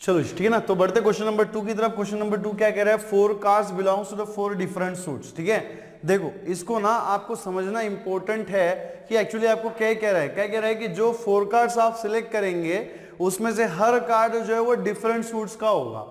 चलो ठीक है ना। तो बढ़ते क्वेश्चन नंबर 2 की तरफ। क्वेश्चन नंबर 2 क्या कह रहा है, 4 cards belongs to the 4 different suits. ठीक है, देखो इसको ना आपको समझना इंपॉर्टेंट है कि एक्चुअली आपको क्या कह रहा है, क्या कह रहा है कि जो 4 कार्ड्स आप सिलेक्ट करेंगे उसमें से हर कार्ड जो है वो डिफरेंट सूट्स का होगा।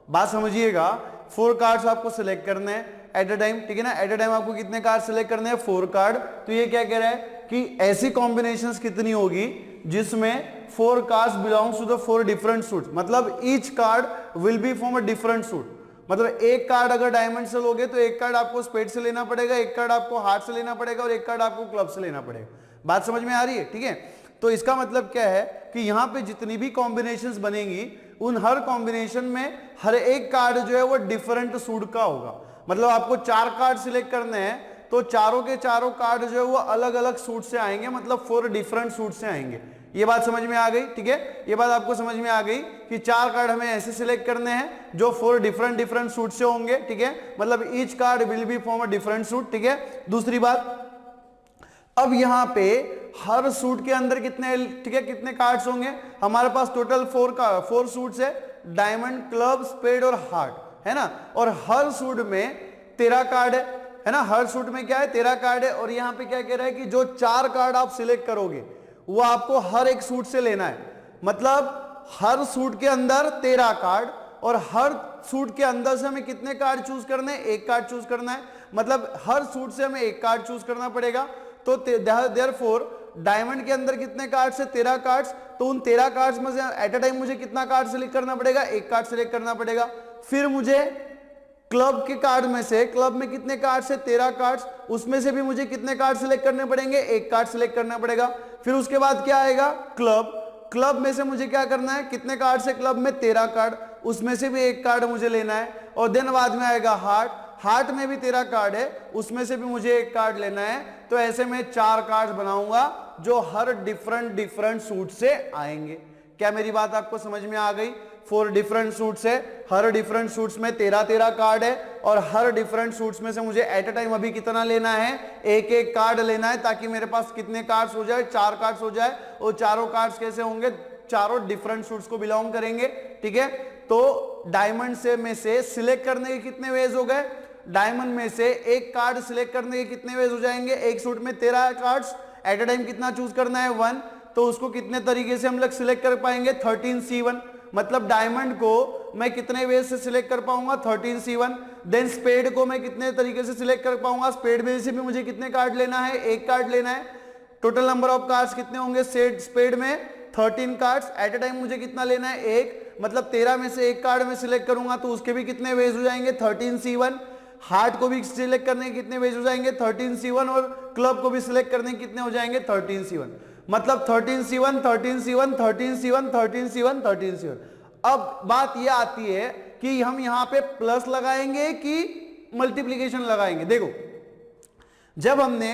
बात समझिएगा, 4 कार्ड्स आपको सिलेक्ट करने हैं एट अ टाइम। ठीक है ना, एट अ टाइम आपको कितने कार्ड सिलेक्ट करने हैं, 4 कार्ड। तो ये क्या कह रहा है कि ऐसी कॉम्बिनेशंस कितनी होगी जिसमें 4 cards belongs to the 4 different suit, मतलब each card will be from a different suit. मतलब एक कार्ड अगर डायमंड से लोगे तो एक कार्ड आपको स्पेड से लेना पड़ेगा, एक कार्ड आपको हार्ट से लेना पड़ेगा और एक कार्ड आपको क्लब से लेना पड़ेगा। बात समझ में आ रही है? ठीक है, तो इसका मतलब क्या है कि यहां पे जितनी भी कॉम्बिनेशंस बनेंगी उन हर कॉम्बिनेशन में हर एक कार्ड जो है वो डिफरेंट सूट का होगा। मतलब आपको 4 कार्ड सिलेक्ट करने हैं तो चारों के चारों कार्ड जो है वो अलग अलग सूट से आएंगे, मतलब 4 डिफरेंट सूट से आएंगे। ये बात समझ में आ गई? ठीक है, ये बात आपको समझ में आ गई कि 4 कार्ड हमें ऐसे सिलेक्ट करने हैं जो 4 डिफरेंट सूट से होंगे। ठीक है, मतलब each card will be from a different suit. ठीक है, दूसरी बात, अब यहां पे हर सूट के अंदर कितने, ठीक है, कितने कार्ड्स होंगे? हमारे पास टोटल 4 सूट्स है, डायमंड, क्लब, स्पेड और हार्ट, है ना। और हर सूट में 13 कार्ड है ना, हर सूट में क्या है, 13 कार्ड है। और यहां पे क्या कह रहा है कि जो 4 कार्ड आप सिलेक्ट करोगे वो आपको हर एक सूट से लेना है। मतलब हर सूट के अंदर 13 कार्ड और हर सूट के अंदर से हमें कितने कार्ड चूज करने हैं, एक कार्ड चूज करना है। मतलब हर सूट से हमें एक कार्ड चूज करना पड़ेगा। तो देयरफॉर डायमंड के अंदर कितने कार्ड से, 13 कार्ड्स। तो उन 13 कार्ड्स में से एट अ टाइम मुझे कितना कार्ड सिलेक्ट करना पड़ेगा, एक कार्ड सिलेक्ट करना पड़ेगा। फिर मुझे क्लब के कार्ड में से, क्लब में कितने कार्ड से, 13 कार्ड्स, उसमें से भी मुझे कितने कार्ड सिलेक्ट करने पड़ेंगे, एक कार्ड सिलेक्ट करना पड़ेगा। फिर उसके बाद क्या आएगा, क्लब, क्लब में से मुझे क्या करना है, कितने कार्ड से, क्लब में 13 कार्ड, उसमें से भी एक कार्ड मुझे लेना है। और देन बाद में आएगा हार्ट, हार्ट में भी 13 कार्ड है, उसमें से भी मुझे एक कार्ड लेना है। तो ऐसे में 4 कार्ड बनाऊंगा जो हर डिफरेंट सूट से आएंगे। क्या मेरी बात आपको समझ में आ गई? 4 डिफरेंट सूट्स है, हर डिफरेंट सूट्स में 13 कार्ड है और हर डिफरेंट सूट्स में से मुझे एट अ टाइम अभी कितना लेना है, एक एक कार्ड लेना है, ताकि मेरे पास कितने कार्ड्स हो जाए, 4 कार्ड्स हो जाए। और चारों कार्ड्स कैसे होंगे, चारों डिफरेंट सूट्स को बिलोंग करेंगे। ठीक है, तो डायमंड से में से सिलेक्ट करने के कितने वेज हो गए, डायमंड में से एक कार्ड सिलेक्ट करने के कितने वेज हो जाएंगे, एक सूट में 13 कार्ड्स, एट अ टाइम कितना चूज करना है, 1। तो उसको कितने तरीके से हम लोग सिलेक्ट कर पाएंगे, 13C1। मतलब डायमंड को मैं कितने वेज से सिलेक्ट कर पाऊंगा, 13C1। देन स्पेड को मैं कितने तरीके से सिलेक्ट कर पाऊंगा, स्पेड में से भी मुझे कितने कार्ड लेना है, एक कार्ड लेना है। टोटल नंबर ऑफ कार्ड्स कितने होंगे स्पेड में, 13 कार्ड्स, एट अ टाइम मुझे कितना लेना है, एक। मतलब 13 में से एक कार्ड में सिलेक्ट करूंगा तो उसके भी कितने वेज हो जाएंगे, 13C1। हार्ट को भी सिलेक्ट करने के कितने वेज हो जाएंगे, 13C1। और क्लब को भी सिलेक्ट करने के कितने हो जाएंगे, 13C1। मतलब 13C1 13C1 13C1 13C1 13C1। अब बात यह आती है कि हम यहां पे प्लस लगाएंगे कि मल्टीप्लीकेशन लगाएंगे। देखो, जब हमने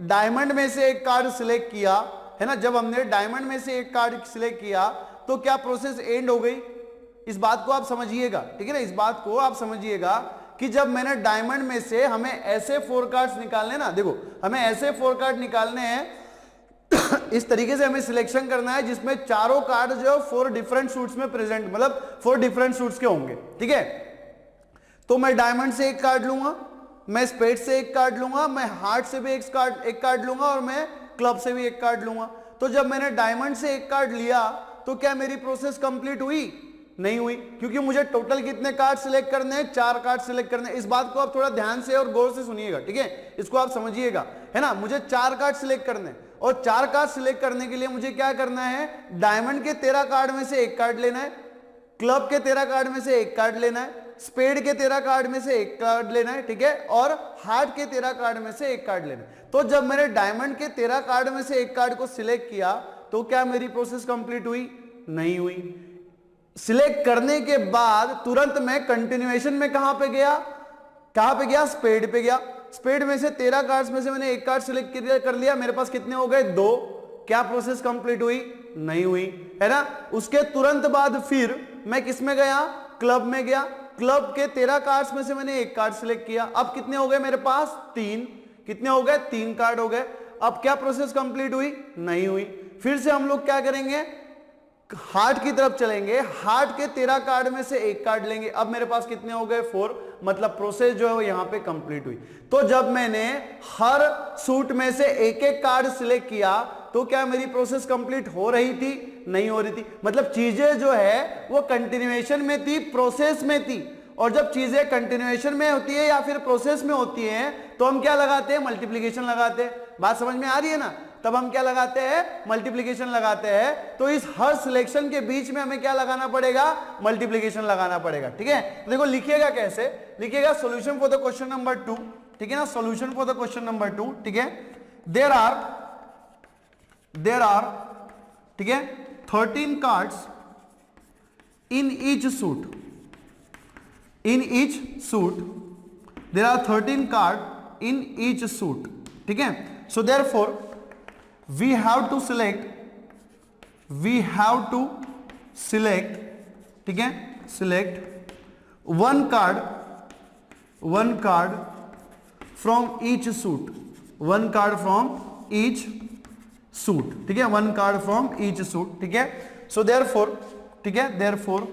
डायमंड में से एक कार्ड सिलेक्ट किया है ना, जब हमने डायमंड में से एक कार्ड सिलेक्ट किया तो क्या प्रोसेस एंड हो गई? इस बात को आप समझिएगा, ठीक है ना, इस बात को आप समझिएगा कि जब मैंने डायमंड में से हमें ऐसे 4 कार्ड्स निकालने ना, देखो हमें ऐसे 4 कार्ड निकालने हैं इस तरीके से हमें सिलेक्शन करना है जिसमें चारों कार्ड जो 4 डिफरेंट सूट्स में प्रेजेंट, मतलब 4 डिफरेंट सूट्स के होंगे। ठीक है, तो मैं डायमंड से एक कार्ड लूंगा, मैं स्पेड से एक कार्ड लूंगा, मैं हार्ट से भी एक कार्ड लूंगा और मैं क्लब से भी एक कार्ड लूंगा। तो जब मैंने डायमंड से एक कार्ड लिया तो क्या मेरी प्रोसेस कंप्लीट हुई? नहीं हुई, क्योंकि मुझे टोटल कितने कार्ड सिलेक्ट करने हैं, 4 कार्ड सिलेक्ट करने हैं। इस बात को आप थोड़ा ध्यान से और गौर से सुनिएगा, ठीक है, इसको आप समझिएगा, है ना। मुझे 4 कार्ड सिलेक्ट करने हैं और 4 कार्ड सिलेक्ट करने के लिए मुझे क्या करना है, डायमंड के 13 कार्ड में से एक कार्ड लेना है, क्लब के 13 कार्ड में से एक कार्ड लेना है, स्पेड के 13 कार्ड में से एक कार्ड लेना है, ठीक है, और हार्ट के 13 कार्ड में से एक कार्ड लेना है। तो जब मैंने डायमंड के 13 कार्ड में से एक कार्ड को सिलेक्ट किया तो क्या मेरी प्रोसेस कंप्लीट हुई? नहीं हुई। सिलेक्ट करने के बाद तुरंत मैं कंटिन्यूएशन में कहां पे गया, स्पेड पे गया। स्पेड में से 13 कार्ड्स में से मैंने एक कार्ड सिलेक्ट कर लिया, मेरे पास कितने हो गए, 2। क्या प्रोसेस कंप्लीट हुई? नहीं हुई, है ना। उसके तुरंत बाद फिर मैं किस में गया, क्लब में गया। क्लब के 13 कार्ड्स में से मैंने एक कार्ड सिलेक्ट किया, अब कितने हो गए मेरे पास, 3। कितने हो गए, 3 कार्ड हो गए। अब क्या प्रोसेस कंप्लीट हुई? नहीं हुई। फिर से हम लोग क्या करेंगे, हार्ट की तरफ चलेंगे, हार्ट के 13 कार्ड में से एक कार्ड लेंगे। अब मेरे पास कितने हो गए 4, मतलब प्रोसेस जो है वो यहां पे कंप्लीट हुई। तो जब मैंने हर सूट में से एक एक कार्ड सिलेक्ट किया तो क्या मेरी प्रोसेस कंप्लीट हो रही थी? नहीं हो रही थी। मतलब चीजें जो है वो कंटिन्यूएशन में थी, प्रोसेस में थी। और जब चीजें कंटिन्यूएशन में होती है या फिर प्रोसेस में होती हैं तो हम क्या लगाते हैं? मल्टीप्लीकेशन लगाते हैं। बात समझ में आ रही है ना? तब हम क्या लगाते हैं? मल्टीप्लीकेशन लगाते हैं। तो इस हर सिलेक्शन के बीच में हमें क्या लगाना पड़ेगा? मल्टीप्लीकेशन लगाना पड़ेगा। ठीक है, तो देखो लिखिएगा कैसे, लिखिएगा solution for the question number 2, ठीक है ना, solution for the question number 2, ठीक है। देयर आर ठीक है 13 cards in each suit, in each suit there are 13 cards in each suit, ठीक है। so therefore we have to select ठीक है, select one card from each suit, one card from each suit, ठीक है, one card from each suit, ठीक है। so therefore ठीक है, therefore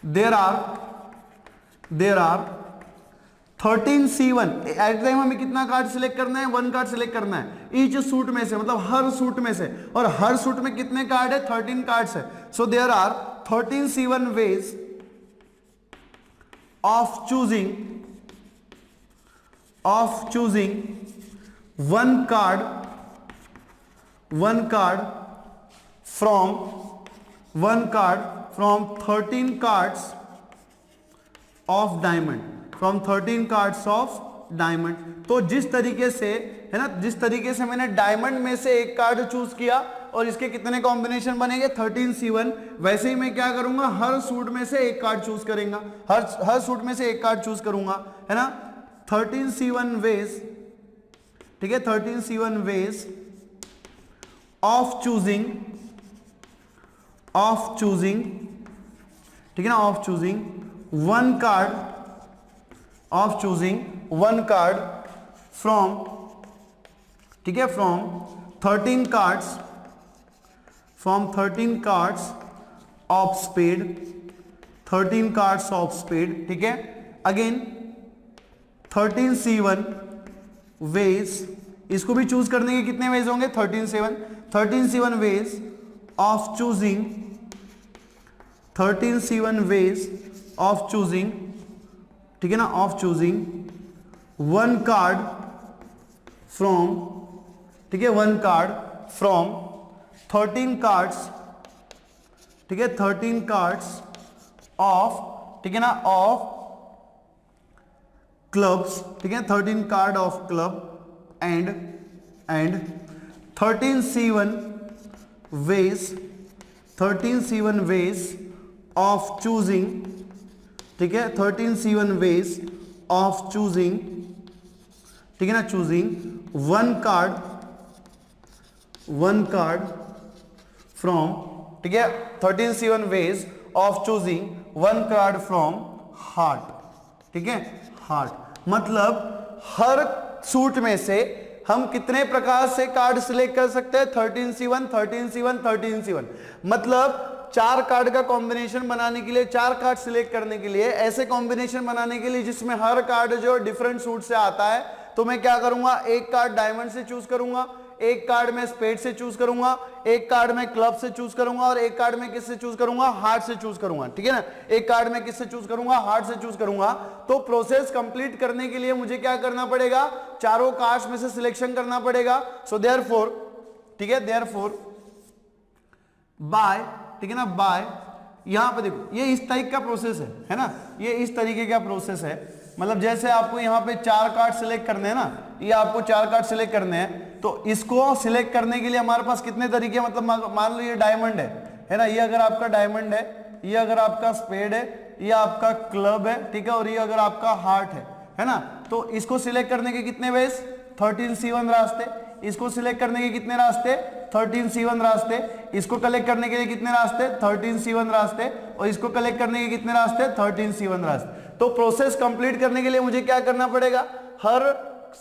there are 13 C1, at time हमें कितना कार्ड सिलेक्ट करना है? 1 कार्ड सिलेक्ट करना है ईच सूट में से, मतलब हर सूट में से। और हर सूट में कितने कार्ड है? 13 कार्ड्स है। So there are 13 C1 ways of choosing one card from 13 cards of diamond, from 13 cards of diamond। तो जिस तरीके से है ना, जिस तरीके से मैंने डायमंड में से एक कार्ड चूज किया और इसके कितने कॉम्बिनेशन बनेंगे? 13 C1, वैसे ही मैं क्या करूंगा? हर सूट में से एक कार्ड चूज करेंगे, हर सूट में से एक कार्ड चूज करूंगा, है ना। 13 C1 ways, ठीक है, 13 C1 ways of choosing ठीक है ना, of choosing one card from ठीक है, from 13 cards of spade, 13 cards of spade, ठीक है। अगेन 13 C1 वेज, इसको भी चूज करने के कितने वेज होंगे? 13 C1 ways of choosing, 13 C1 ways of choosing, ठीक है ना, of choosing one card from, ठीक है, one card from 13 cards, ठीक है, 13 cards of, ठीक है ना, of clubs, ठीक है, 13 card of club and 13 C1 ways, 13 C1 ways of choosing, ठीक है, 13 C1 ways of choosing, ठीक है ना, choosing one card from, ठीक है, 13 C1 ways of choosing one card from heart, ठीक है, हार्ट। मतलब हर सूट में से हम कितने प्रकार से कार्ड सिलेक्ट कर सकते हैं? 13 C1, 13 C1, 13 C1, मतलब 4 कार्ड का कॉम्बिनेशन बनाने के लिए, 4 कार्ड सिलेक्ट करने के लिए, ऐसे कॉम्बिनेशन बनाने के लिए जिसमें हर कार्ड जो डिफरेंट सूट से आता है, तो मैं क्या करूंगा? एक कार्ड डायमंड से चूज करूंगा, एक कार्ड में स्पेड से चूज करूंगा, एक कार्ड में क्लब से चूज करूंगा और एक कार्ड में किससे चूज करूंगा? हार्ट से चूज करूंगा, ठीक है ना। एक कार्ड में किससे चूज करूंगा? हार्ट से चूज करूंगा। तो प्रोसेस कंप्लीट करने के लिए मुझे क्या करना पड़ेगा? चारों कार्ड्स में से सिलेक्शन करना पड़ेगा। सो देयरफॉर, ठीक है, देयरफॉर बाय, ठीक है ना, बाय, यहां पे देखो ये इस टाइप का प्रोसेस है ना, ये इस तरीके का प्रोसेस है। मतलब जैसे आपको यहाँ पे 4 कार्ड सिलेक्ट करने हैं ना, ये आपको 4 कार्ड सिलेक्ट करने हैं, तो इसको सिलेक्ट करने के लिए हमारे पास कितने तरीके, मतलब मान लो ये डायमंड है ना, ये अगर आपका डायमंड है, ये अगर आपका स्पेड है, ये आपका क्लब है, ठीक है, और ये अगर आपका हार्ट है ना, तो इसको सिलेक्ट करने के कितने वेज? 13 C1 रास्ते। इसको सिलेक्ट करने के कितने रास्ते? 13 C1 रास्ते। इसको कलेक्ट करने के लिए कितने रास्ते? 13 C1 रास्ते। और इसको कलेक्ट करने के कितने रास्ते? 13 C1 रास्ते। तो प्रोसेस कंप्लीट करने के लिए मुझे क्या करना पड़ेगा? हर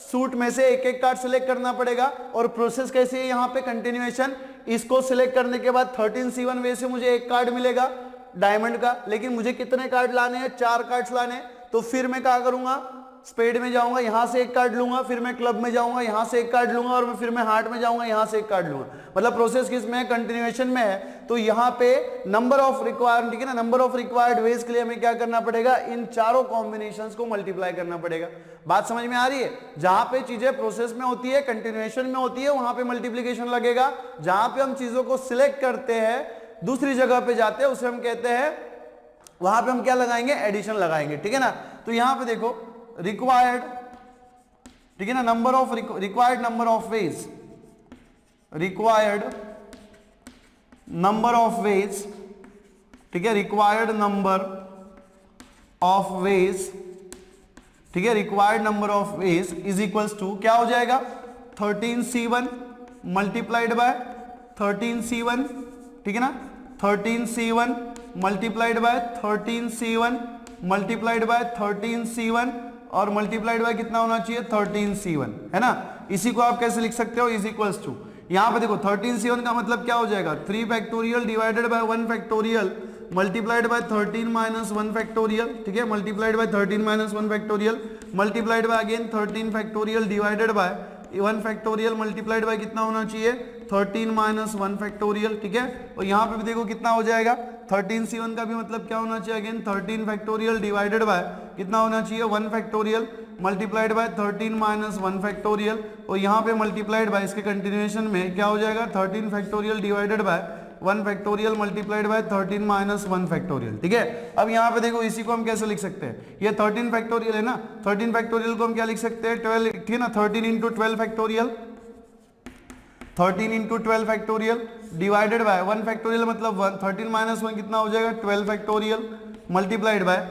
सूट में से एक एक कार्ड सिलेक्ट करना पड़ेगा। और प्रोसेस कैसी है यहाँ पे, कंटिन्यूएशन। इसको सिलेक्ट करने के बाद 13C1 वे से मुझे एक कार्ड मिलेगा डायमंड का, लेकिन मुझे कितने कार्ड लाने हैं, 4 कार्ड्स लाने हैं। तो फिर मैं क्या करूंगा, स्पेड में जाऊंगा, यहां से एक कार्ड लूंगा, फिर मैं क्लब में जाऊंगा, यहां से एक कार्ड लूंगा, और फिर मैं हार्ट में जाऊंगा, यहां से एक कार्ड लूंगा। मतलब प्रोसेस किस में है, कंटिन्यूएशन में है। तो यहां पे नंबर ऑफ रिक्वायर्ड, ठीक है ना, नंबर ऑफ रिक्वायर्ड वेज के लिए हमें क्या करना पड़ेगा, इन चारों कॉम्बिनेशंस को मल्टीप्लाई करना पड़ेगा। बात समझ में आ रही है? जहां पे चीजें प्रोसेस में होती है, कंटिन्यूएशन में होती है, वहां पे मल्टीप्लीकेशन लगेगा। जहां पे हम चीजों को सिलेक्ट करते हैं, दूसरी जगह पे जाते हैं, उसे हम कहते हैं, वहां पे हम क्या लगाएंगे, एडिशन लगाएंगे, ठीक है ना। तो यहां पे देखो रिक्वायर्ड, ठीक है ना, number of required number of ways, required number of ways, ठीक है, रिक्वायर्ड नंबर ऑफ वेज, ठीक है, required number of ways is equals to क्या हो जाएगा, 13C1 मल्टीप्लाइड बाय 13C1, ठीक है ना, 13C1 multiplied by 13C1 multiplied by 13C1 और मल्टीप्लाइड बाय कितना होना चाहिए, 13C1, है ना। इसी को आप कैसे लिख सकते हो, इज इक्वल्स टू, यहां पे देखो 13C1 का मतलब क्या हो जाएगा, 3 factorial divided by 1 factorial multiplied bye 13 minus 1 factorial, ठीक है, multiplied by 13 minus 1 factorial multiplied bye again 13 factorial divided by 1 factorial multiplied bye कितना होना चाहिए, 13 माइनस 1 फैक्टोरियल, ठीक है। और यहाँ पे भी देखो कितना हो जाएगा, 13C1 का भी मतलब क्या होना चाहिए, अगेन 13 फैक्टोरियल डिवाइडेड बाय कितना होना चाहिए, 1 factorial multiplied bye 13 minus 1 factorial. और यहाँ पे मल्टीप्लाइड बाय इसके कंटिन्यूएशन में क्या हो जाएगा, 13 factorial divided by 1 factorial multiplied bye 13 minus 1 factorial, ठीक है। अब यहाँ पे देखो इसी को हम कैसे लिख सकते हैं, ये 13 फैक्टोरियल है ना, 13 फैक्टोरियल को हम क्या लिख सकते हैं, 12, ठीक है ना, 13 into 12 factorial, 13 into 12 factorial divided by 1 factorial मतलब 13 माइनस 1 कितना हो जाएगा, 12 फैक्टोरियल मल्टीप्लाइड बाय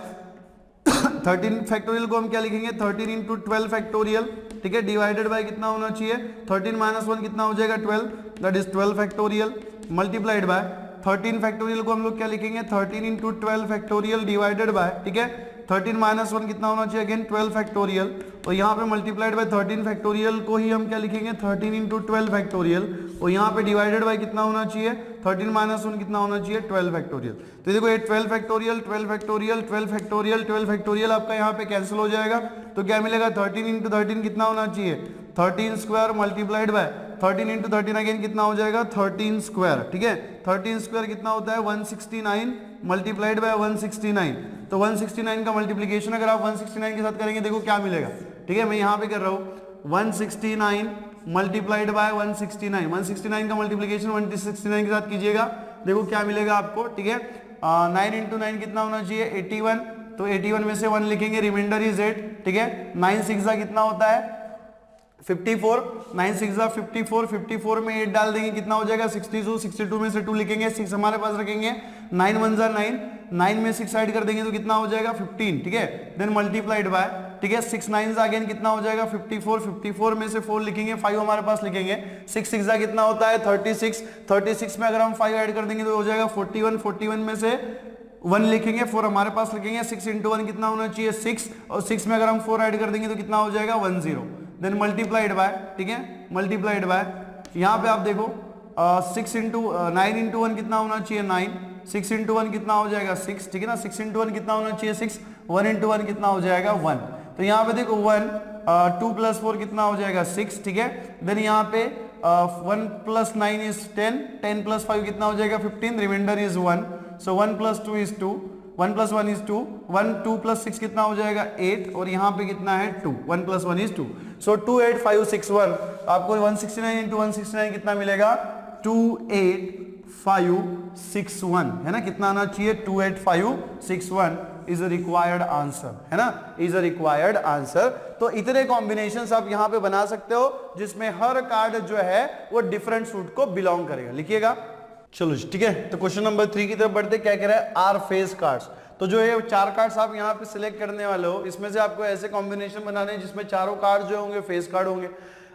13 फैक्टोरियल को हम क्या लिखेंगे, 13 इंटू 12 फैक्टोरियल, ठीक है, डिवाइडेड बाय कितना होना चाहिए, 13 माइनस 1 कितना हो जाएगा, 12, that is 12 factorial multiplied bye 13 factorial को हम लोग क्या लिखेंगे, 13 इंटू 12 फैक्टोरियल डिवाइडेड बाय, ठीक है, 13 माइनस 1 कितना होना चाहिए, अगेन 12 फैक्टोरियल। और यहाँ पे मल्टीप्लाइड बाय 13 फैक्टोरियल को ही हम क्या लिखेंगे, 13 इंटू 12 फैक्टोरियल। और यहाँ पे डिवाइडेड बाय कितना होना चाहिए, 13 माइनस 1 कितना होना चाहिए, 12 फैक्टोरियल। तो देखो ये 12 फैक्टोरियल 12 फैक्टोरियल 12 फैक्टोरियल 12 फैक्टोरियल आपका यहाँ पे कैंसिल हो जाएगा। तो क्या मिलेगा, 13 इंटू 13 कितना होना चाहिए, 13 square multiplied by 13 into 13 again कितना हो जाएगा, 13 स्क्वायर, ठीक है। 13 स्क्वायर कितना होता है, 169 मल्टीप्लाइड बाय 169। तो 169 का मल्टीप्लीकेशन अगर आप 169 के साथ करेंगे, देखो क्या मिलेगा, ठीक है, मैं यहाँ पे कर रहा हूँ 169 मल्टीप्लाइड बाय 169, 169 का मल्टीप्लीकेशन 169 के साथ कीजिएगा, देखो क्या मिलेगा आपको, ठीक है। 9 इंटू 9 कितना होना चाहिए, 81, तो 81 में से 1 लिखेंगे, रिमाइंडर इज 8, ठीक है। 9 6 कितना होता है, 54, 9 6 54, 54 में 8 डाल देंगे कितना हो जाएगा, 62, 62 में से 2 लिखेंगे, 6 हमारे पास रखेंगे, 9 1 9, 9 में 6 ऐड कर देंगे तो कितना हो जाएगा, 15, ठीक है। देन मल्टीप्लाइड बाय, ठीक है, 6 9 अगेन कितना हो जाएगा, 54, 54 में से 4 लिखेंगे, 5 हमारे पास लिखेंगे, 6 6 कितना होता है, 36, 36 में अगर हम 5 ऐड कर देंगे तो हो जाएगा 41, 41 में से 1 लिखेंगे, 4 हमारे पास लिखेंगे, 6 इंटू 1 कितना होना चाहिए, 6, और 6 में अगर हम 4 ऐड कर देंगे तो कितना हो जाएगा, 10। देन मल्टीप्लाइड बाय, ठीक है, मल्टीप्लाइड बाय, यहाँ पे आप देखो 6 इंटू 9 इंटू 1 कितना होना चाहिए, 9, 6 इंटू 1 कितना हो जाएगा, 6, ठीक है ना, 6 इंटू 1 कितना होना चाहिए, 6, 1 इंटू 1 कितना हो जाएगा, 1। तो यहाँ पे देखो 1, 2 प्लस 4 कितना हो जाएगा, 6, ठीक है। देन यहाँ पे 1 प्लस 9 इज 10, 10 प्लस 5 कितना हो जाएगा, 15, reminder is 1, so 1 plus 2 is 2, 1 plus 1 is 2, 1 2 plus 6 कितना हो जाएगा, 8, और यहाँ पे कितना है 2, 1 प्लस 1 इज 2, सो 28561, आपको 169 इंटू 169 कितना मिलेगा, 28561, है ना, कितना आना चाहिए, 28561 इज अ रिक्वायर्ड आंसर, है ना, इज अ रिक्वायर्ड आंसर। तो इतने कॉम्बिनेशंस आप यहाँ पे बना सकते हो जिसमें हर कार्ड जो है वो डिफरेंट सूट को बिलोंग करेगा, लिखिएगा। चलो ठीक है, तो क्वेश्चन नंबर 3 की तरफ बढ़ते, क्या कह रहा है, आर फेस कार्ड्स। तो जो ये 4 कार्ड्स आप यहाँ पे सिलेक्ट करने वाले हो, इसमें से आपको ऐसे कॉम्बिनेशन बनाने हैं जिसमें चारों कार्ड जो होंगे फेस कार्ड होंगे।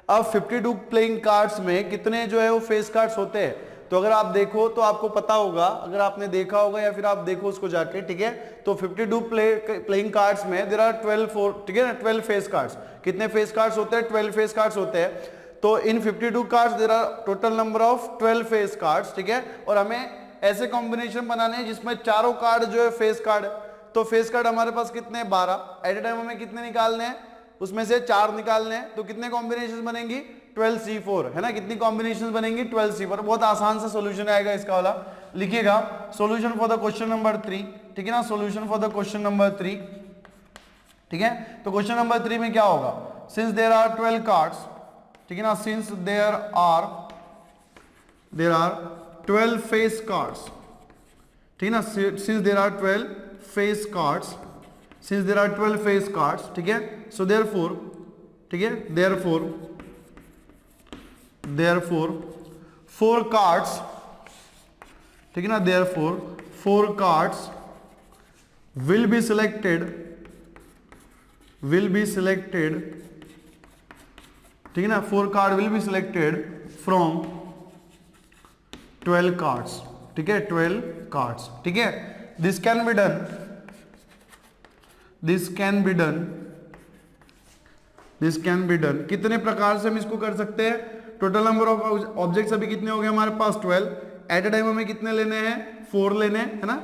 अब 52 प्लेइंग कार्ड्स में कितने जो है वो फेस कार्ड्स होते हैं, तो अगर आप देखो तो आपको पता होगा, अगर आपने देखा होगा या फिर आप देखो उसको जाके, ठीक है। तो 52 प्लेइंग कार्ड्स में देयर आर 12, ठीक है ना, 12 फेस कार्ड्स। कितने फेस कार्ड्स होते हैं? 12 फेस कार्ड्स होते हैं। तो in 52 cards there are total number of 12 face cards, ठीक है। और हमें ऐसे कॉम्बिनेशन बनाने हैं जिसमें चारों कार्ड जो है फेस कार्ड है। तो फेस कार्ड हमारे पास कितने? 12। एट ए टाइम हमें कितने निकालने हैं? उसमें से 4 निकालने हैं। तो कितने कॉम्बिनेशन बनेंगी? 12C4, है ना। कितनी कॉम्बिनेशन बनेंगी? 12C4। बहुत आसान सा सोल्यूशन आएगा इसका वाला। लिखिएगा solution for the question number 3, ठीक है ना। Solution for the question number 3, ठीक है। तो क्वेश्चन नंबर 3 में क्या होगा? सिंस देयर आर 12 कार्ड्स, ठीक है ना, since there are 12 face cards, ठीक है ना, since there are 12 face cards, since there are 12 face cards, ठीक है। सो देयरफॉर, ठीक है, देयरफॉर 4 कार्ड्स, ठीक है ना, therefore 4 cards will be selected, ठीक है ना, 4 card will be selected from 12 cards, ठीक है, 12 कार्ड्स, ठीक है। This can be done, this can be done, this can be done. कितने प्रकार से हम इसको कर सकते हैं? टोटल नंबर ऑफ ऑब्जेक्ट्स अभी कितने हो गए हमारे पास? 12। एट ए टाइम हमें कितने लेने हैं? 4 लेने हैं, है ना,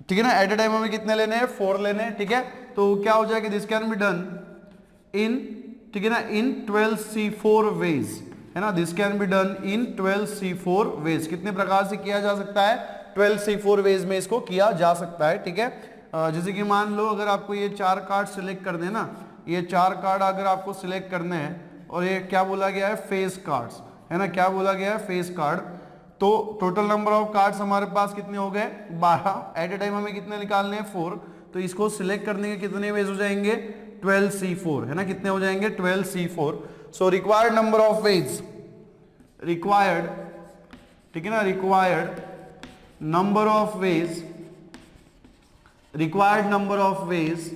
ठीक है ना। एट ए टाइम हमें कितने लेने हैं? 4 लेने हैं, ठीक है। तो क्या हो जाएगा? This can be done in, ठीक है ना, इन 12C4 वेज, है ना। This can be done in 12C4 ways. कितने प्रकार से किया जा सकता है? 12C4 वेज में इसको किया जा सकता है, ठीक है। जैसे कि मान लो अगर आपको ये 4 कार्ड सिलेक्ट करने ना, ये 4 कार्ड अगर आपको सिलेक्ट करने हैं और ये क्या बोला गया है? फेस कार्ड्स, है ना। क्या बोला गया है? Face card. तो टोटल नंबर ऑफ कार्ड्स हमारे पास कितने हो गए? 12। एट ए टाइम हमें कितने निकालने हैं? 4। तो इसको सिलेक्ट करने के कितने वेज हो जाएंगे? 12C4, है ना। कितने हो जाएंगे? 12C4। So required number of ways, required, ठीक है ना, required number of ways, required number of ways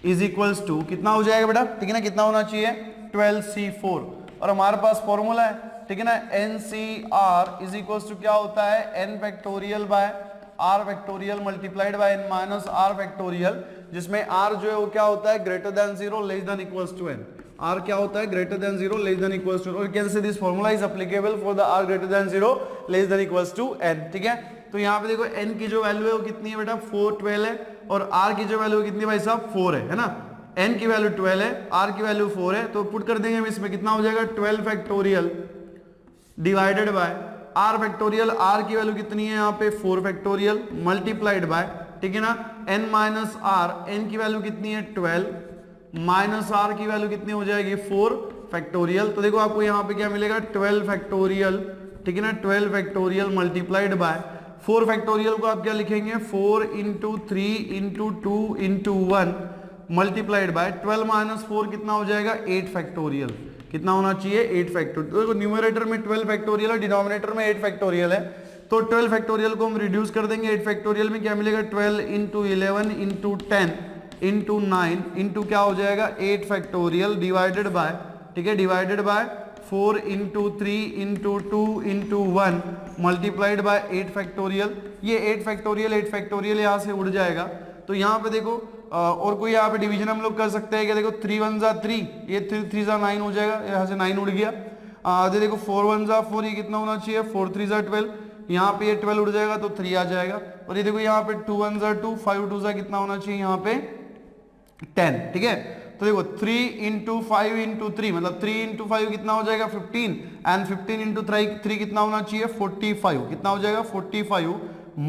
is equals to कितना हो जाएगा बेटा? ठीक है ना, कितना होना चाहिए? 12C4। और हमारे पास फॉर्मूला है, ठीक है ना, NCR इज इक्वल्स टू क्या होता है? n factorial by r factorial multiplied by n minus r factorial, जिसमें r जो है वो क्या होता है? Greater than 0 less than equals to n। r क्या होता है? Greater than 0 less than equals to, और can say this formula is applicable for the r greater than 0 less than equals to n, ठीक है। तो यहाँ पे देखो n की जो वैल्यू है वो कितनी है बेटा? 4 12 है, और r की जो वैल्यू कितनी है भाई साहब? 4 है ना। n की वैल्यू 12 है, r की वैल्यू 4 है, तो पुट कर देंगे हम इसमें, कितना हो जाएगा? 12 factorial divided by r factorial, r की वैल्यू कितनी है यहाँ पे? 4 फैक्टोरियल मल्टीप्लाइड बाय, ठीक है ना, n माइनस r, n की वैल्यू कितनी है? 12 माइनस r की वैल्यू कितनी हो जाएगी? 4 फैक्टोरियल। तो देखो आपको यहाँ पे क्या मिलेगा? 12 फैक्टोरियल, ठीक है ना, 12 फैक्टोरियल मल्टीप्लाइड बाय 4 फैक्टोरियल को आप क्या लिखेंगे? 4 into 3 into 2 into 1 multiplied by 12 minus 4 कितना हो जाएगा? 8 फैक्टोरियल। कितना होना चाहिए? 8 फैक्टोरियल। तो देखो न्यूमरेटर में 12 फैक्टोरियल है, डिनोमिनेटर में 8 फैक्टोरियल है, तो 12 फैक्टोरियल को हम रिड्यूस कर देंगे। 8 फैक्टोरियल में क्या मिलेगा? 12 इंटू 11 इंटू 10 इंटू 9 इंटू क्या हो जाएगा? 8 फैक्टोरियल डिवाइडेड बाय, ठीक है, divided by 4 into 3 into 2 into 1 multiplied by 8 factorial. ये 8 फैक्टोरियल यहाँ से उड़ जाएगा। तो यहाँ पे देखो और कोई यहाँ पे डिवीजन हम लोग कर सकते हैं कि देखो 3 1 जा 3, ये 3 3 जा 9 हो जाएगा, यहाँ से 9 उड़ गया। देखो 4 1 जा 4, ये कितना होना चाहिए? 4 3 जा 12, यहाँ पे ये 12 उड़ जाएगा तो 3 आ जाएगा। और ये देखो यहाँ पे 2 1 जा 2, 5 2 जा कितना होना चाहिए? यहाँ पे 10, ठीक है। तो देखो 3 इंटू 5 इंटू 3 मतलब 3 इंटू 5 कितना हो जाएगा? 15, एंड 15 इंटू 3 कितना होना चाहिए? 45। कितना हो जाएगा? 45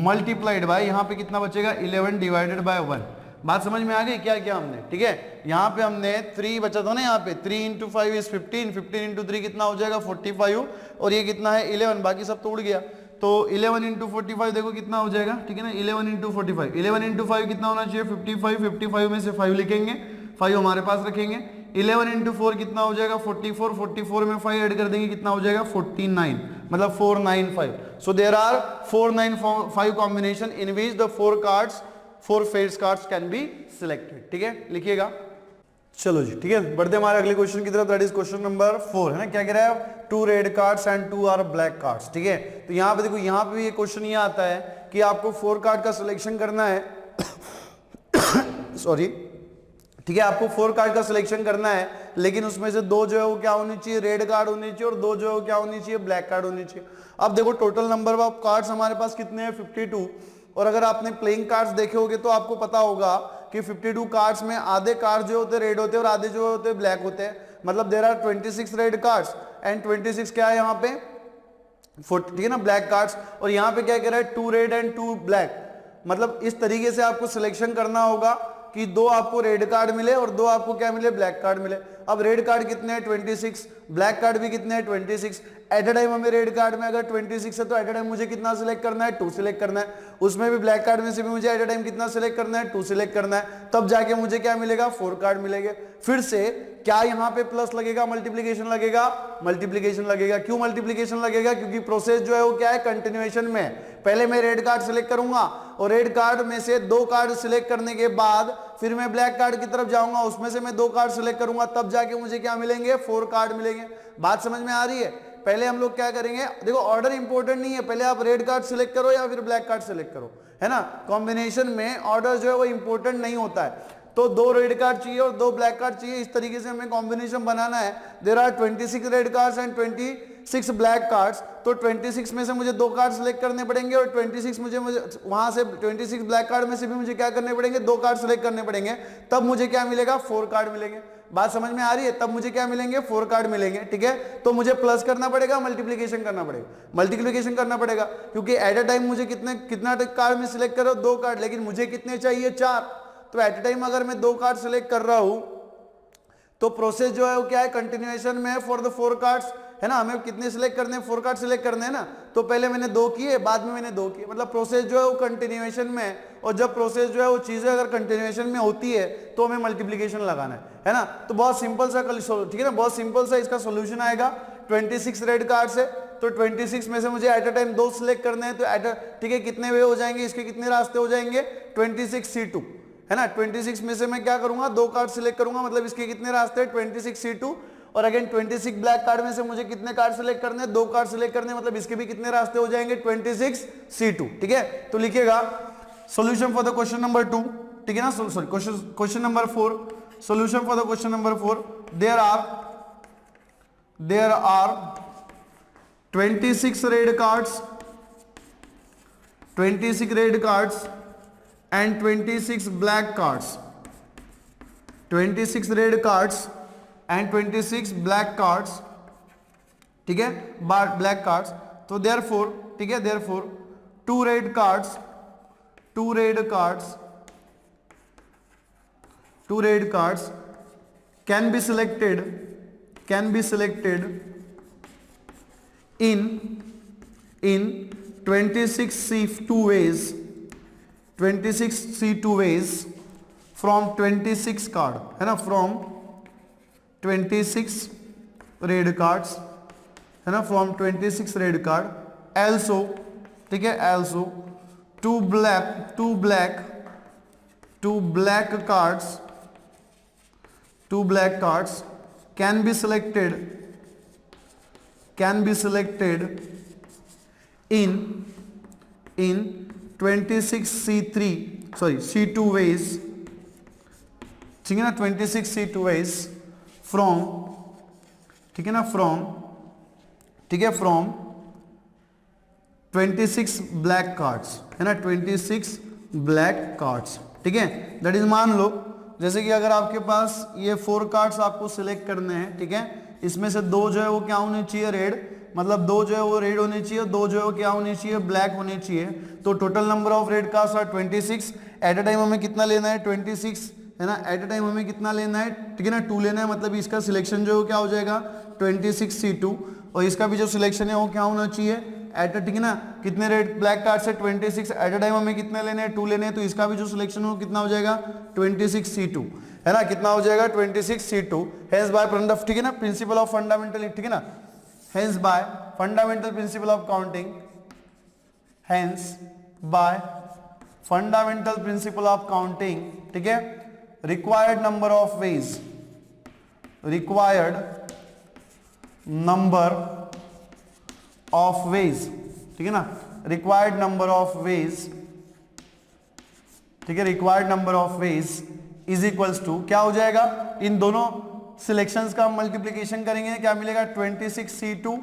मल्टीप्लाइड बाय यहाँ पे कितना बचेगा? 11 डिवाइडेड बाय 1। बात समझ में आ गई क्या क्या हमने? ठीक है, यहाँ पे हमने 3 बचा था ना, यहाँ पे 3 इंटू 5 इज 15, 15 इंटू 3 कितना हो जाएगा? 45, और ये कितना है? 11, बाकी सब तो उड़ गया। तो 11 इंटू 45 देखो कितना हो जाएगा, ठीक है ना, 11 इंटू 45, 11 इंटू 5 कितना होना चाहिए? 55, 55 में से 5 लिखेंगे, 5 हमारे पास रखेंगे। 11 इंटू 4 कितना हो जाएगा? 44, 44 में 5 ऐड कर देंगे, कितना हो जाएगा? 49, मतलब 495। So there are 495 combination in which the 4 face cards can be selected, ठीक है, लिखिएगा। चलो जी, ठीक है, बढ़ते हमारे अगले क्वेश्चन की तरफ, दैट इज क्वेश्चन नंबर 4, है ना। क्या कह रहा है, 2 red cards and 2 are black cards, ठीक है। तो यहाँ पे देखो, यहाँ पे ये क्वेश्चन ये आता है कि आपको 4 कार्ड का सिलेक्शन करना है सॉरी, ठीक है, आपको 4 कार्ड का सिलेक्शन करना है, लेकिन उसमें से 2 जो है वो क्या होनी चाहिए, रेड कार्ड होनी चाहिए, और 2 जो है वो क्या होनी चाहिए, ब्लैक कार्ड होनी चाहिए। अब देखो टोटल नंबर ऑफ कार्ड्स हमारे पास कितने हैं, 52, और अगर आपने प्लेइंग कार्ड्स देखे होंगे तो आपको पता होगा कि 52 कार्ड्स में आधे कार्ड जो होते हैं रेड होते हैं और आधे जो होते हैं ब्लैक होते हैं, मतलब there are 26 red cards and 26 क्या है यहाँ पे, ठीक है ना, ब्लैक कार्ड्स। और यहाँ पे क्या कह रहा है, 2 रेड एंड 2 ब्लैक, मतलब इस तरीके से आपको सिलेक्शन करना होगा कि 2 आपको रेड कार्ड मिले और 2 आपको क्या मिले, ब्लैक कार्ड मिले। अब रेड कार्ड कितने हैं, 26, ब्लैक कार्ड भी कितने हैं, 26। एट अ टाइम हमें रेड कार्ड में अगर 26 है तो एट अ टाइम मुझे कितना सिलेक्ट करना है, 2 सिलेक्ट करना है। उसमें भी ब्लैक कार्ड में से भी मुझे एट अ टाइम कितना सिलेक्ट करना है, 2 सिलेक्ट करना है, तब जाके मुझे क्या मिलेगा, 4 कार्ड मिलेंगे। फिर से क्या यहाँ पे प्लस लगेगा, मल्टीप्लीकेशन लगेगा, मल्टीप्लीकेशन लगेगा। क्यों मल्टीप्लीकेशन लगेगा, क्योंकि प्रोसेस जो है वो क्या है, कंटिन्यूएशन में। पहले मैं रेड कार्ड सिलेक्ट करूंगा और रेड कार्ड में से 2 कार्ड सिलेक्ट करने के बाद फिर मैं ब्लैक कार्ड की तरफ जाऊंगा, उसमें से मैं 2 कार्ड सिलेक्ट करूंगा, तब जाके मुझे क्या मिलेंगे, 4 कार्ड मिलेंगे। बात समझ में आ रही है। पहले हम लोग क्या करेंगे, देखो ऑर्डर इंपॉर्टेंट नहीं है, पहले आप रेड कार्ड सिलेक्ट करो या फिर ब्लैक कार्ड सिलेक्ट करो, है ना। कॉम्बिनेशन में ऑर्डर जो है वो इंपॉर्टेंट नहीं होता है। तो 2 रेड कार्ड चाहिए और 2 ब्लैक कार्ड चाहिए, इस तरीके से हमें कॉम्बिनेशन बनाना है। There are 26 red cards and 26 black cards. तो 26 में से मुझे 2 कार्ड सिलेक्ट करने पड़ेंगे और 26 मुझे वहां से 26 ब्लैक कार्ड में से भी मुझे क्या करने पड़ेंगे, 2 कार्ड सिलेक्ट करने पड़ेंगे, तब मुझे क्या मिलेगा, 4 कार्ड मिलेंगे। बात समझ में आ रही है, तब मुझे क्या मिलेंगे, 4 कार्ड मिलेंगे, ठीक है। तो मुझे प्लस करना पड़ेगा, मल्टीप्लीकेशन करना पड़ेगा, मल्टीप्लीकेशन करना पड़ेगा, क्योंकि एट अ टाइम मुझे कितना कार्ड में सिलेक्ट करो, 2 कार्ड, लेकिन मुझे कितने चाहिए, 4। तो एट अ टाइम अगर मैं 2 कार्ड सिलेक्ट कर रहा हूं तो प्रोसेस जो है वो क्या है, कंटिन्यूएशन में है फॉर द 4 कार्ड्स, है ना। हमें कितने सिलेक्ट करने हैं, 4 कार्ड सिलेक्ट करने हैं ना। तो पहले मैंने 2 किए, बाद में मैंने 2 किए, मतलब प्रोसेस जो है वो कंटिन्यूएशन में है। और जब प्रोसेस जो है वो चीजें अगर कंटिन्यूएशन में होती है तो हमें मल्टीप्लीकेशन लगाना है ना। तो बहुत सिंपल सा, ठीक है ना, बहुत सिंपल सा इसका सोल्यूशन आएगा। 26 रेड कार्ड है तो 26 में से मुझे एट अ टाइम 2 सिलेक्ट करने हैं, तो ठीक है, कितने वे हो जाएंगे, इसके कितने रास्ते हो जाएंगे, 26C2, है ना। 26 में से मैं क्या करूंगा, 2 कार्ड सिलेक्ट करूंगा, मतलब इसके कितने रास्ते, 26C2। और अगेन 26 ब्लैक कार्ड में से मुझे कितने कार्ड सिलेक्ट करने हैं, 2 कार्ड सिलेक्ट करने हैं, मतलब इसके भी कितने रास्ते हो जाएंगे, 26C2, ठीक है। तो लिखिएगा solution for the question number 2, ठीक है ना, sorry question number 4, solution for the question number 4, there are 26 red cards, 26 red cards and 26 black cards, 26 red cards and 26 black cards, ठीक है, ब्लैक कार्ड्स। तो therefore, ठीक है, therefore 2 red cards, 2 red cards, 2 red cards can be selected in 26C2 ways, 26C2 ways from 26 card, है ना, from 26 red cards, है ना, from 26 red card. Also, ठीक है, also 2 black cards can be selected in 26C2 ways, ठीक है ना, 26C2 ways from, ठीक है ना, फ्रॉम 26 ब्लैक कार्ड्स, है ना, 26 ब्लैक कार्ड्स, ठीक है। दैट इज, मान लो जैसे कि अगर आपके पास ये 4 कार्ड्स आपको सिलेक्ट करने हैं, ठीक है, इसमें से 2 जो है वो क्या होने चाहिए, रेड, मतलब 2 जो है वो रेड होने चाहिए, 2 जो है वो क्या होने चाहिए, ब्लैक होने चाहिए। तो total number of red cards are 26। At a time हमें कितना लेना है, 26, है ना, एट अ टाइम हमें कितना लेना है, ठीक है ना, 2 लेना है, मतलब इसका सिलेक्शन जो है क्या हो जाएगा, 26C2। और इसका भी जो सिलेक्शन है वो क्या होना चाहिए, ठीक है ना, कितने रेड ब्लैक कार्ड से 26, एट अ टाइम हमें कितने लेने हैं, 2 लेने हैं, तो इसका भी जो सिलेक्शन हो कितना हो जाएगा, 26C2, है ना, कितना हो जाएगा, 26C2। हेंस बाय, ठीक है ना, प्रिंसिपल ऑफ फंडामेंटल, ठीक है ना, hence by fundamental principle of counting, hence by fundamental principle of counting, ठीक है, required number of ways, required number of ways, ठीक है ना, रिक्वायर्ड नंबर ऑफ वेज, ठीक है, required number of ways is equals to क्या हो जाएगा, इन दोनों सिलेक्शंस का मल्टीप्लीकेशन करेंगे, क्या मिलेगा 26C2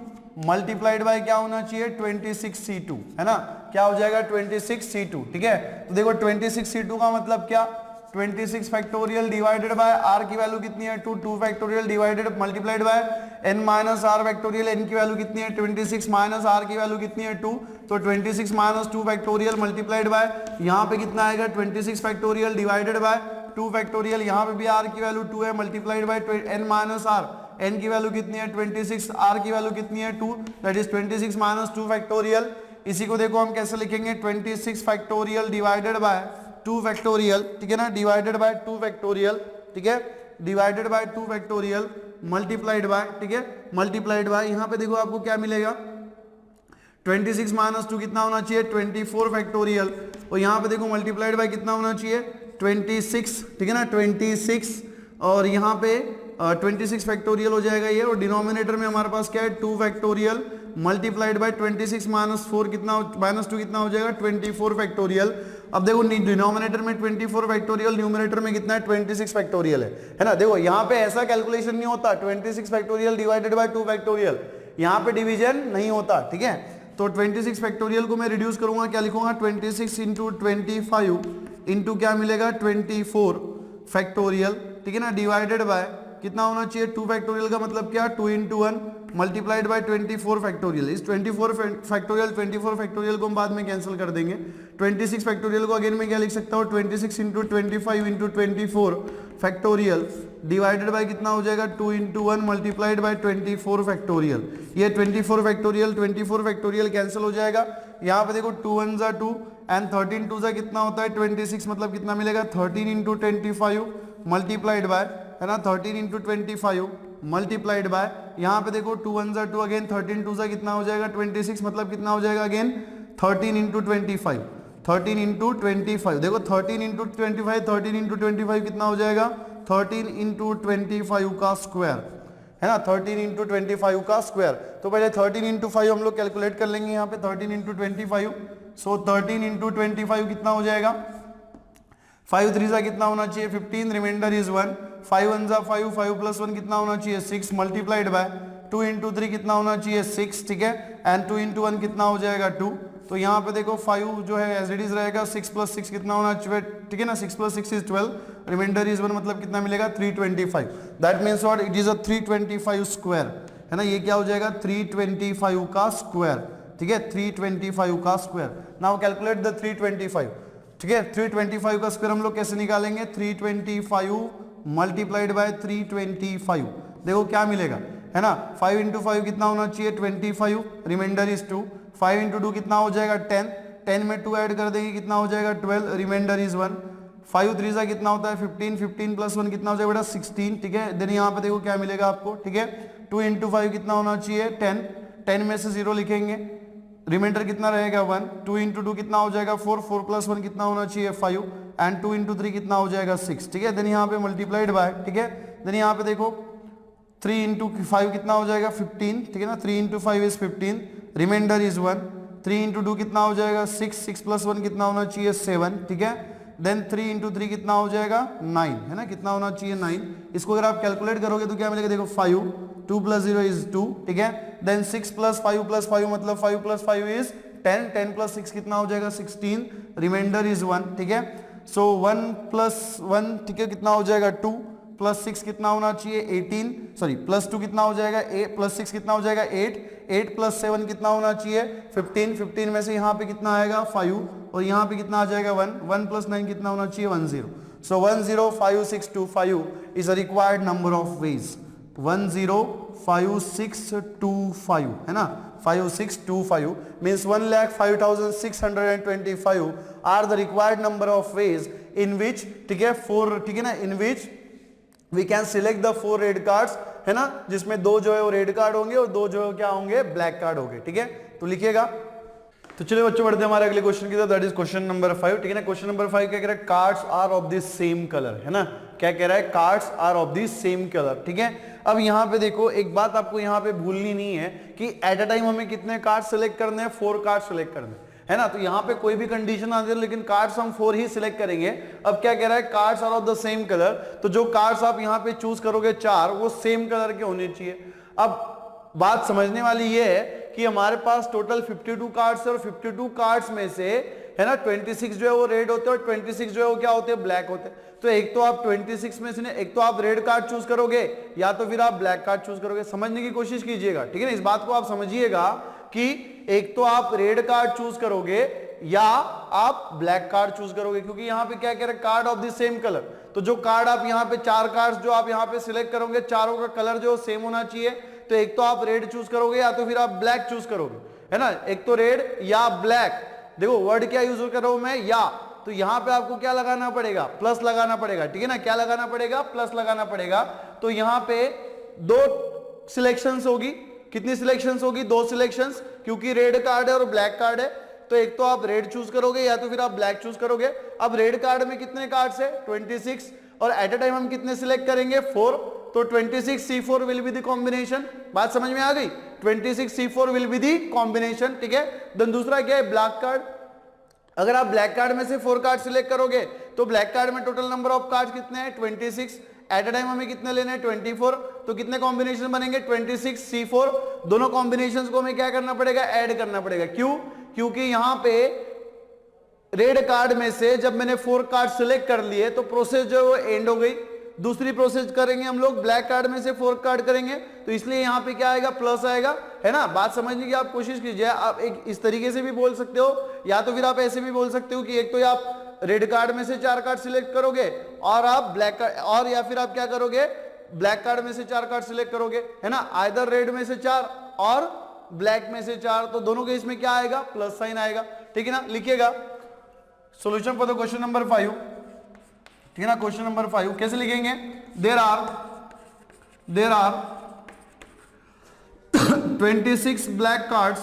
मल्टीप्लाइड बाय क्या होना चाहिए 26C2, है ना, क्या हो जाएगा 26C2, ठीक है। तो देखो 26C2 का मतलब क्या, 26 फैक्टोरियल डिवाइडेड बाय r की वैल्यू कितनी है 2 factorial divided multiplied by n minus r factorial, n की वैल्यू कितनी है 26 माइनस r की वैल्यू कितनी है 2, तो 26 माइनस 2 फैक्टोरियल मल्टीप्लाइड बाय यहाँ पे कितना आएगा 26 फैक्टोरियल डिवाइडेड बाय 2 फैक्टोरियल, यहाँ पे भी r की वैल्यू 2 है multiplied by n minus r, n की वैल्यू कितनी है 26, r की वैल्यू कितनी है 2, दैट इज 26 माइनस 2 फैक्टोरियल। इसी को देखो हम कैसे लिखेंगे 26 फैक्टोरियल डिवाइडेड बाय 2 फैक्टोरियल, ठीक है ना, डिवाइडेड बाय 2 फैक्टोरियल, ठीक है, divided by 2 factorial multiplied bye, ठीक है, मल्टीप्लाइड बाय, यहाँ पे देखो आपको क्या मिलेगा 26 माइनस 2 कितना होना चाहिए 24 फैक्टोरियल, और यहाँ पे देखो मल्टीप्लाइड बाय कितना होना चाहिए 26, ठीक है ना 26, और यहाँ पे 26 फैक्टोरियल हो जाएगा ये, और डिनोमिनेटर में हमारे पास क्या है 2 फैक्टोरियल मल्टीप्लाइड बाय 26 माइनस 4 कितना माइनस 2 कितना हो जाएगा 24 फैक्टोरियल। अब देखो डिनोमिनेटर में 24 फैक्टोरियल, न्यूमरेटर में कितना है 26 फैक्टोरियल है ना। देखो यहाँ पे ऐसा कैलकुलेशन नहीं होता 26 फैक्टोरियल डिवाइडेड बाय 2 फैक्टोरियल, यहाँ पे डिवीजन नहीं होता, ठीक है। तो 26 फैक्टोरियल को मैं रिड्यूस करूंगा, क्या लिखूंगा 26 इंटू 25 इंटू क्या मिलेगा 24 फैक्टोरियल, ठीक है ना, डिवाइडेड बाय कितना होना चाहिए 2 फैक्टोरियल का मतलब क्या 2 इंटू 1 मल्टीप्लाइड बाय 24 फैक्टोरियल। इस 24 फैक्टोरियल को हम बाद में कैंसिल कर देंगे। 26 फैक्टोरियल को अगेन मैं क्या लिख सकता हूँ 26 into 25 into 24 factorial divided by कितना हो जाएगा 2 इंटू 1 मल्टीप्लाइड बाय 24 फैक्टोरियल। ये 24 फैक्टोरियल कैंसिल हो जाएगा। यहाँ पे देखो 2 1 जा 2 एंड 13 2 जा कितना होता है 26, मतलब कितना मिलेगा 13 इंटू 25 मल्टीप्लाइड बाय, है ना, 13 इंटू 25 मल्टीप्लाइड बाय, यहाँ पे देखो 2 1 जा 2 अगेन 13 2 जा कितना हो जाएगा 26, मतलब कितना हो जाएगा अगेन 13 इंटू 25, 13 इंटू 25, देखो 13 इंटू 25, 13 इंटू 25 कितना हो जाएगा 13 इंटू 25 का स्क्वायर, है ना, 13 इंटू 25 का स्क्वायर। तो पहले 13 इंटू 5 हम लोग कैलकुलेट कर लेंगे यहाँ पे 13 इंटू 25, सो 13 इंटू 25 कितना हो जाएगा 5 3 जा कितना होना चाहिए 15, रिमाइंडर इज 1, 5 1 जा 5, 5 प्लस 1 कितना होना चाहिए 6 मल्टीप्लाइड बाय 2 इंटू 3 कितना होना चाहिए 6, ठीक है, एंड 2 इंटू 1 कितना हो जाएगा 2। तो यहाँ पे देखो 5 जो है एज इट इज रहेगा, 6 प्लस 6 कितना होना चाहिए, ठीक है ना, 6 प्लस 6 इज 12, रिमाइंडर इज 1, मतलब कितना मिलेगा 325। That means what, it is a 325 square, है ना, ये क्या हो जाएगा 325 का स्क्वायर, ठीक है, 325 का स्क्वायर। नाउ कैलकुलेट द 325, ठीक है, 325 का स्क्वायर हम लोग कैसे निकालेंगे 325 मल्टीप्लाइड बाय 325, देखो क्या मिलेगा, है ना, 5 इंटू 5 कितना होना चाहिए 25, रिमाइंडर इज 2, 5 इंटू 2 कितना हो जाएगा 10, 10 में 2 ऐड कर देंगे कितना हो जाएगा 12, रिमाइंडर इज 1, 5 3 जा कितना होता है 15, 15 प्लस 1 कितना हो जाएगा बेटा 16, ठीक है। देन यहाँ पे देखो क्या मिलेगा आपको, ठीक है, 2 इंटू 5 कितना होना चाहिए 10, 10 में से 0 लिखेंगे, रिमाइंडर कितना रहेगा 1, 2 इंटू 2 कितना हो जाएगा 4, 4 प्लस 1 कितना होना चाहिए 5, एंड 2 इंटू 3 कितना हो जाएगा 6, ठीक है। देन यहाँ पे मल्टीप्लाइड बाय, ठीक है, देन यहाँ पे देखो 3 इंटू 5 कितना हो जाएगा 15, ठीक है ना, 3 into 5 is 15, reminder is 1, 3 into 2 कितना हो जाएगा 6, 6 प्लस 1 कितना होना चाहिए 7, ठीक है, देन 3 इंटू 3 कितना हो जाएगा 9, है ना, कितना होना चाहिए 9। इसको अगर आप कैलकुलेट करोगे तो क्या मिलेगा, देखो 5, 2 प्लस 0 इज 2, ठीक है, देन 6 प्लस 5 मतलब 5 प्लस 5 इज 10, 10 प्लस 6 कितना हो जाएगा 16, रिमाइंडर इज 1, ठीक है। सो 1 प्लस 1, ठीक है, कितना हो जाएगा 2, प्लस 6 कितना होना चाहिए 18, सॉरी प्लस 2 कितना हो जाएगा 8, प्लस 6 कितना हो जाएगा 8, 8 प्लस 7 कितना होना चाहिए 15, 15 में से यहाँ पे कितना आएगा 5, और यहाँ पे कितना आ जाएगा 1, 1 प्लस 9 कितना होना चाहिए 10। सो 105625 is a required number of veg, 105625, है ना, 5625 means 1,05,625 are the required number of ways in which, ठीक है, 4, ठीक है ना, in which we can select the 4 red cards, है ना, जिसमें 2 जो है वो रेड कार्ड होंगे और 2 जो है क्या होंगे ब्लैक कार्ड होंगे, ठीक है। तो लिखिएगा। तो चलिए बच्चों बढ़ते हैं हमारे अगले क्वेश्चन की तरफ, दैट इज क्वेश्चन नंबर 5, ठीक है ना। क्वेश्चन नंबर 5 क्या कह रहा है, cards are of the same colour, है ना, क्या कह रहा है, cards are of the same colour, ठीक है। अब यहाँ पे देखो एक बात आपको यहाँ पे भूलनी नहीं है कि एट अ टाइम हमें कितने कार्ड सिलेक्ट करने हैं, 4 कार्ड सिलेक्ट करने हैं, है ना। तो यहाँ पे कोई भी कंडीशन आती है लेकिन कार्ड्स हम 4 ही सिलेक्ट करेंगे। अब क्या कह रहा है, cards are of the same colour, तो जो कार्ड्स आप यहाँ पे चूज करोगे 4 वो सेम कलर के होने चाहिए। अब बात समझने वाली ये है कि हमारे पास टोटल 52 कार्ड्स है और 52 कार्ड्स में से, है ना, 26 जो है वो रेड होते हैं और 26 जो है वो क्या होते हैं, ब्लैक होते हैं। तो एक तो आप 26 में से एक तो आप रेड कार्ड चूज करोगे या तो फिर आप ब्लैक कार्ड चूज करोगे। समझने की कोशिश कीजिएगा, ठीक है ना, इस बात को आप समझिएगा कि एक तो आप रेड कार्ड चूज करोगे या आप ब्लैक कार्ड चूज करोगे, क्योंकि यहाँ पे क्या कह रहे हैं, card of the same colour. तो जो कार्ड आप यहाँ पे 4 कार्ड्स जो आप यहाँ पे सिलेक्ट करोगे, चारों का कलर जो सेम होना चाहिए। तो एक तो आप रेड चूज करोगे या तो फिर आप ब्लैक चूज करोगे, है ना, एक तो रेड या ब्लैक। देखो वर्ड क्या यूज कर रहा हूं मैं, या, तो यहां पे आपको क्या लगाना पड़ेगा, प्लस लगाना पड़ेगा, ठीक है ना, क्या लगाना पड़ेगा, प्लस लगाना पड़ेगा। तो यहां पे 2 सिलेक्शंस होगी, कितनी सिलेक्शंस होगी, 2 सिलेक्शंस, क्योंकि रेड कार्ड है और ब्लैक कार्ड है। तो एक तो आप रेड चूज करोगे या तो फिर आप ब्लैक चूज करोगे। अब रेड कार्ड में कितने कार्ड्स है, 26, और एट अ टाइम हम कितने सिलेक्ट करेंगे, 4। तो 26C4 will be the combination. बात समझ में आ गई, 26C4 will be the combination, ठीक है। देन दूसरा क्या है, ब्लैक कार्ड। अगर आप ब्लैक कार्ड में से 4 कार्ड सिलेक्ट करोगे तो ब्लैक कार्ड में टोटल नंबर ऑफ कार्ड कितने हैं, 26। एट अ टाइम हमें कितने लेने हैं, 24। तो कितने कॉम्बिनेशन बनेंगे, 26C4। दोनों कॉम्बिनेशन को हमें क्या करना पड़ेगा, ऐड करना पड़ेगा। क्यों, क्योंकि यहां पे रेड कार्ड में से जब मैंने 4 कार्ड सिलेक्ट कर लिए तो प्रोसेस जो है वो एंड हो गई। दूसरी प्रोसेस करेंगे हम लोग, ब्लैक कार्ड में से 4 कार्ड करेंगे, तो इसलिए यहां पे क्या आएगा, प्लस आएगा, है ना। बात समझने की आप कोशिश कीजिए। आप एक इस तरीके से भी बोल सकते हो या तो फिर आप ऐसे भी बोल सकते हो कि एक तो आप रेड कार्ड में से 4 कार्ड सिलेक्ट करोगे और आप ब्लैक कार्ड, और या फिर आप क्या करोगे, ब्लैक कार्ड में से 4 कार्ड सिलेक्ट करोगे, है ना। आइदर रेड में से 4 और ब्लैक में से 4, तो दोनों के इसमें क्या आएगा, प्लस साइन आएगा, ठीक है ना। लिखिएगा solution for the question number 5, ठीक है ना। क्वेश्चन नंबर 5 कैसे लिखेंगे, there are 26 black cards,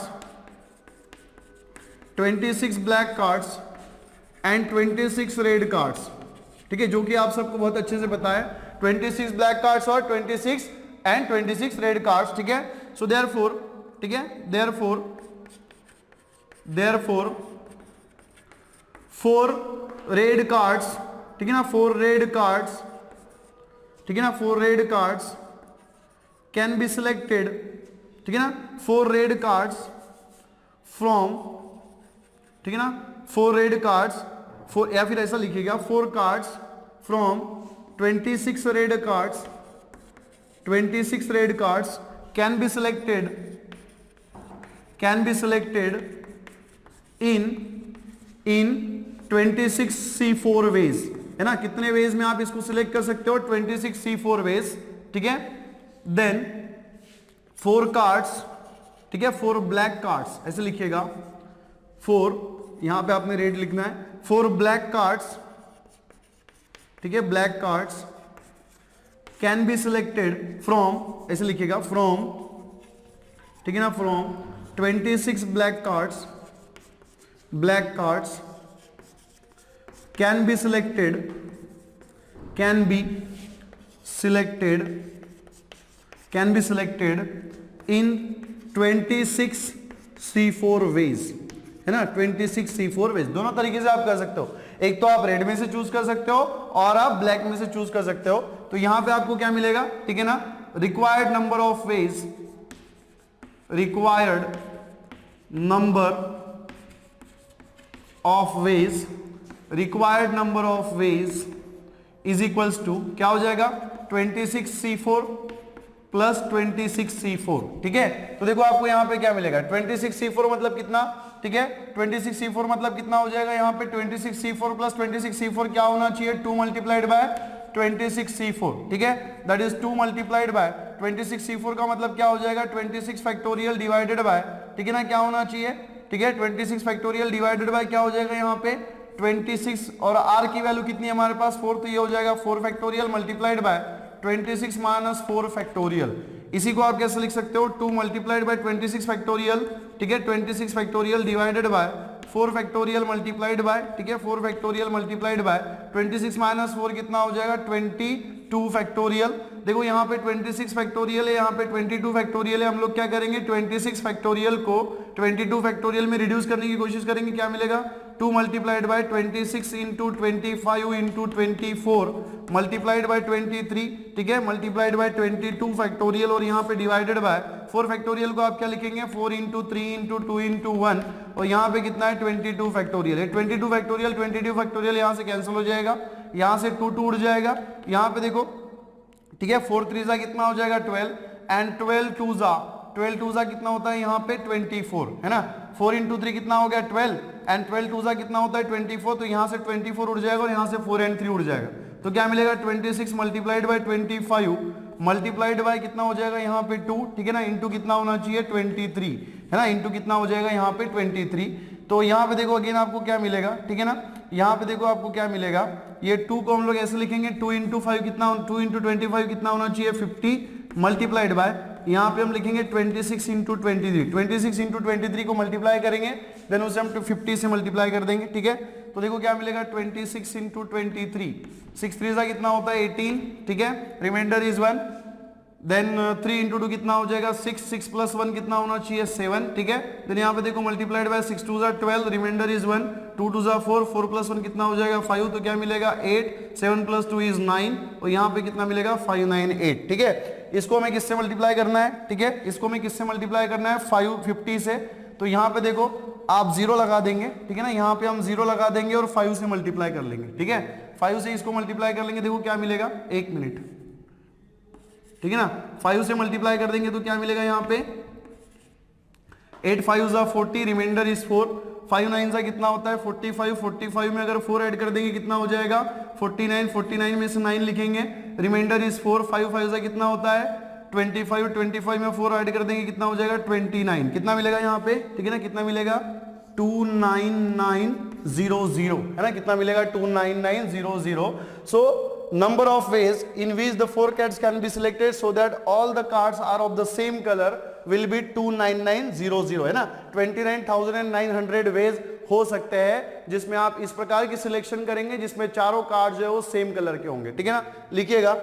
26 black cards and 26 red cards, ठीक है, जो कि आप सबको बहुत अच्छे से पता है, 26 ब्लैक कार्ड्स और 26 एंड 26 रेड कार्ड्स, ठीक है। सो देयरफॉर, ठीक है, देयरफॉर 4 रेड कार्ड्स, ठीक है ना, 4 रेड कार्ड्स, ठीक है ना, 4 red cards can be selected, ठीक है ना, 4 रेड कार्ड्स फ्रॉम, ठीक है ना, 4 रेड कार्ड्स, 4, या फिर ऐसा लिखिएगा 4 cards from 26 red cards, 26 red cards can be selected in 26C4 ways, है ना। कितने वेज में आप इसको सिलेक्ट कर सकते हो, 26C4 वेज, ठीक है। देन 4 कार्ड्स, ठीक है, 4 ब्लैक कार्ड्स, ऐसे लिखिएगा 4, यहां पे आपने रेड लिखना है, 4 ब्लैक कार्ड्स, ठीक है, black cards can be selected from, ऐसे लिखिएगा फ्रॉम, ठीक है ना, from 26 black cards can be selected in 26C4 ways, है ना, 26C4 वेज। दोनों तरीके से आप कर सकते हो, एक तो आप रेड में से चूज कर सकते हो और आप ब्लैक में से चूज कर सकते हो। तो यहां पे आपको क्या मिलेगा, ठीक है ना, required number of ways, required number of ways is equals to, क्या हो जाएगा, 26C4 प्लस 26C4, ठीक है। तो देखो आपको यहां पे क्या मिलेगा, 26C4 मतलब कितना, ठीक है, 26C4 मतलब कितना हो जाएगा, यहां पे 26C4 प्लस 26C4 क्या होना चाहिए, 2 मल्टीप्लाइड बाय 26C4, ठीक है, that is 2 multiplied by 26C4 का मतलब क्या हो जाएगा, 26 फैक्टोरियल डिवाइडेड बाय, ठीक है ना, क्या होना चाहिए, ठीक है, 26 फैक्टोरियल डिवाइडेड बाय क्या हो जाएगा, यहाँ पे 26, और r की वैल्यू कितनी है हमारे पास 4, तो ये हो जाएगा 4 factorial multiplied bye 26 minus 4 factorial. इसी को आप कैसे लिख सकते हो, 2 मल्टीप्लाइड बाय 26 फैक्टोरियल, ठीक है, 26 factorial divided by 4 factorial multiplied bye, ठीक है, 4 फैक्टोरियल मल्टीप्लाइड बाय 26 माइनस 4 कितना हो जाएगा 22 फैक्टोरियल। देखो यहाँ पे 26 फैक्टोरियल है, यहाँ पे 22 फैक्टोरियल है। हम लोग क्या करेंगे 26 फैक्टोरियल को 22 फैक्टोरियल में रिड्यूस करने की कोशिश करेंगे। क्या मिलेगा 2 multiplied by 26 into 25 into 24 multiplied by 23, ठीक है, मल्टीप्लाइड बाय 22 फैक्टोरियल और यहाँ पे डिवाइडेड बाय 4 फैक्टोरियल को आप क्या लिखेंगे 4 इंटू 3 इंटू 2 इंटू 1 और यहाँ पे कितना है 22 फैक्टोरियल है। 22 फैक्टोरियल यहाँ से कैंसिल हो जाएगा, यहाँ से 2 उड़ जाएगा, यहाँ पे देखो, ठीक है, 4 3 जा कितना हो जाएगा 12 एंड 12 2 जा कितना होता है यहाँ पे 24, है ना। 4 इंटू 3 कितना हो गया 12 एंड 12 2 जा कितना होता है 24, तो यहाँ से 24 उड़ जाएगा और यहाँ से 4 एंड 3 उड़ जाएगा, तो क्या मिलेगा 26 मल्टीप्लाइड बाय 25 मल्टीप्लाइड बाय कितना हो जाएगा यहाँ पे 2, ठीक है ना, इंटू कितना होना चाहिए 23, है ना, इंटू कितना हो जाएगा यहाँ पे 23। तो यहाँ पे देखो अगेन आपको क्या मिलेगा, ठीक है ना, यहाँ पे देखो आपको क्या मिलेगा, ये 2 को हम लोग ऐसे लिखेंगे 2 इंटू 5 कितना 2 इंटू 25 कितना होना चाहिए 50 मल्टीप्लाइड बाय, यहाँ पे हम लिखेंगे 26 इंटू 23, 26 इंटू 23 को मल्टीप्लाई करेंगे देन उसे हम 50 से मल्टीप्लाई कर देंगे, ठीक है। तो देखो क्या मिलेगा 26 इंटू 23, 6 3 जा कितना होता है 18, ठीक है, रिमाइंडर इज 1, देन 3 इंटू 2 कितना हो जाएगा 6, 6 प्लस 1 कितना होना चाहिए 7, ठीक है। देन यहाँ पे देखो मल्टीप्लाइड बाय 6 2 जा 12, रिमाइंडर इज 1, 2 2 जा 4, 4 प्लस 1 कितना हो जाएगा 5, तो क्या मिलेगा 8, 7 प्लस 2 इज 9 और यहाँ पे कितना मिलेगा 5 9 8, ठीक है। इसको हमें किससे मल्टीप्लाई करना है, ठीक है, इसको हमें किससे मल्टीप्लाई करना है 550 से, तो यहाँ पे देखो आप 0 लगा देंगे, ठीक है ना, यहाँ पे हम 0 लगा देंगे और 5 से मल्टीप्लाई कर लेंगे, ठीक है, 5 से इसको मल्टीप्लाई कर लेंगे, देखो क्या मिलेगा 1 मिनट, ठीक है ना, 5 से मल्टीप्लाई कर देंगे तो क्या मिलेगा यहाँ पे 8 5 जा 40, रिमाइंडर इज 4, 5 9 जा कितना होता है 45, 45 में अगर 4 ऐड कर देंगे कितना हो जाएगा 49, 49 में से 9 लिखेंगे, रिमाइंडर इज 4, 5 5 जा कितना होता है 25, 25 में 4 ऐड कर देंगे कितना हो जाएगा 29, कितना मिलेगा यहाँ पे, ठीक है ना, कितना मिलेगा 29900, है ना, कितना मिलेगा 29900। सो number of ways in which the 4 cards can be selected so that all the cards are of the same color will be 29900, है ना, 29,900 ways हो सकते हैं जिसमें आप इस प्रकार की सिलेक्शन करेंगे जिसमें चारों कार्ड जो है वो सेम कलर के होंगे, ठीक है ना। लिखिएगा